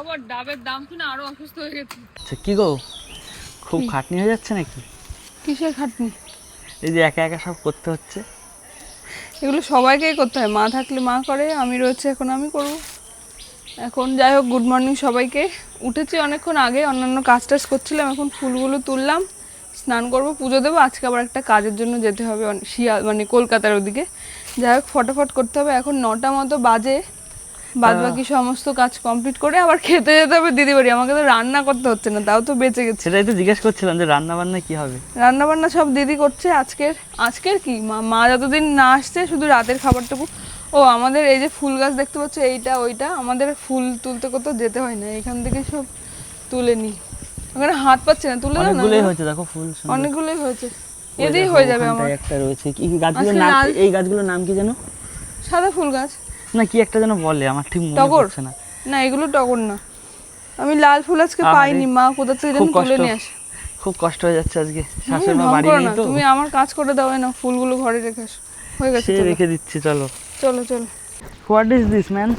খাবার ডাবের দাম শুনে আরো অসুস্থ হয়ে গেছে। আচ্ছা কি গো, খুব খাটনি হয়ে যাচ্ছে নাকি? কিসের খাটনি? এই যে একা একা সব করতে হচ্ছে। এগুলো সবাইকেই করতে হয়, মা থাকলে মা করে, আমি রয়েছে এখন আমি করব। এখন যাই হোক, গুড মর্নিং সবাইকে। উঠেছি অনেকক্ষণ আগে, অন্যান্য কাজ টাজ করছিলাম, এখন ফুলগুলো তুললাম, স্নান করব, পুজো দেবো। আজকে আবার একটা কাজের জন্য যেতে হবে মানে কলকাতার ওদিকে। যাই হোক ফটাফট করতে হবে, এখন 9টা মতো বাজে। বাদ বাকি সমস্ত কাজ কমপ্লিট করে আবার খেতে যেতে হবে দিদি বাড়ি। আমাকে তো রান্না করতে হচ্ছে না, তাও তো বেঁচে গেছে। সেটাই তো জিজ্ঞেস করছিলাম যে রান্না বান্না কি হবে। রান্না বান্না সব দিদি করছে। আজকের কি মা যতদিন না আসছে শুধু রাতের খাবারটুকু। ও আমাদের এই যে ফুল গাছ দেখতে পাচ্ছ, এইটা ওইটা আমাদের ফুল তুলতে কোথাও যেতে হয় না, এখান থেকে সব তুলে নিই। ওখানে হাত পাচ্ছে না, তুলে দাও না। অনেকগুলোই হয়েছে দেখো ফুল, অনেকগুলোই হয়েছে, এদিকেই হয়ে যাবে আমার। একটা রয়েছে, কি গাছগুলোর নাম? এই গাছগুলোর নাম কি জানো? সাদা ফুল গাছ না কি একটা যেন বলে, আমার ঠিক মনে টগর পড়ছে না। না, এগুলো টগর না। আমি লাল ফুল আজকে পাইনি, মা কোথা থেকে যেন তুলে নিয়ে আসে। খুব কষ্ট হয়ে যাচ্ছে আজকে, শাশুড়ি মা বাড়ি নেই তো। তুমি আমার কাজ করে দাও না, ফুলগুলো ঘরে রেখে আসো। হয়ে গেছে, সে রেখে দিচ্ছি, চলো চলো চলো। What is this man?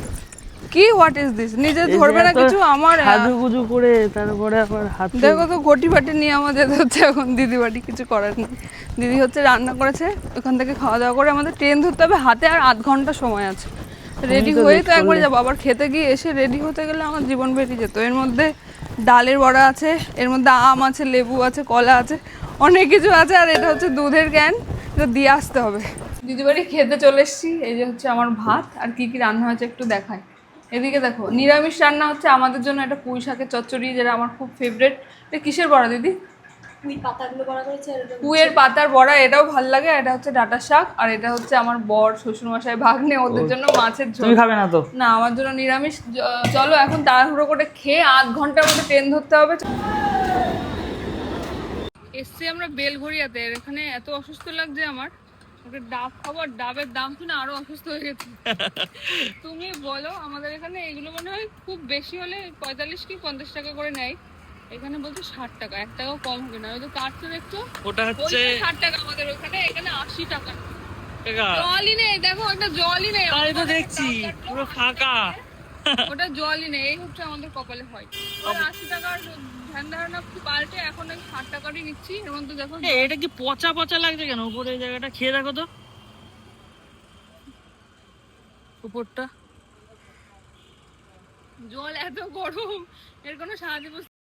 কি হোয়াট ইজ দিস? নিজে ধরবে না কিছু? আমার সাজুগুজু করে তারপরে আবার হাত দেখো তো, ঘটি ফাটি নিয়ে আমাদের যেতে হচ্ছে এখন দিদি বাড়ি, কিছু করার নেই। দিদি হচ্ছে রান্না করেছে, ওখান থেকে খাওয়া দাওয়া করে আমাদের ট্রেন ধরতে হবে, হাতে আর আধ ঘন্টা সময় আছে। রেডি হয়ে তো একবার যাবো, আবার খেতে গিয়ে এসে রেডি হতে গেলে আমার জীবন বেরিয়ে যেত। এর মধ্যে ডালের বড়া আছে, এর মধ্যে আম আছে, লেবু আছে, কলা আছে, অনেক কিছু আছে। আর এটা হচ্ছে দুধের ক্যান, এটা দিয়ে আসতে হবে। দিদি বাড়ি খেতে চলে এসেছি। এই যে হচ্ছে আমার ভাত, আর কি কি রান্না হয়েছে একটু দেখায়। এদিকে দেখো, নিরামিষ রান্না হচ্ছে আমাদের জন্য একটা পুঁই শাকের চচ্চড়ি, যেটা আমার খুব ফেভারিট। এটা কিসের বড়া দিদি? পুঁইয়ের পাতার বড়া, এটাও ভাল লাগে। এটা হচ্ছে ডাঁটার শাক, আর এটা হচ্ছে আমার বর, শ্বশুরমশাই, ভাগ্নে, ওদের জন্য মাছের ঝোল। তুমি খাবে না তো? না, আমার জন্য নিরামিষ। চলো এখন তাড়াহুড়ো করে খেয়ে আধ ঘন্টার মধ্যে ট্রেন ধরতে হবে। এসছি আমরা বেলঘড়িয়াতে। এখানে এত অসুস্থ লাগছে আমার, ওকে ডাব খাবার, ডাবের দাম শুনে আরো অসুস্থ হয়ে গেছে। তুমি বলো, আমাদের এখানে এগুলো মনে হয় খুব বেশি হলে 45 কি 50 টাকা করে নেয়, এখানে বলছে 60 টাকা, 1 টাকাও কম হবে না। ওই তো কাটছে দেখছো, ওটা হচ্ছে 60 টাকা আমাদের ওখানে, এখানে 80 টাকা। জলই নেই, দেখো একটা জলই নেই। তাই তো দেখছি পুরো ফাঁকা। ওটা জলই নেই, এই হচ্ছে আমাদের কপালে হয়। 80 টাকার ধ্যান ধারণা পাল্টে এখন 60 টাকারই নিচ্ছি। এর মধ্যে দেখো এটা কি পচা পচা লাগছে কেন? উপরে এই জায়গাটা খেয়ে দেখো তো, উপরটা। জল এত গরম, এর কোনো সাহায্য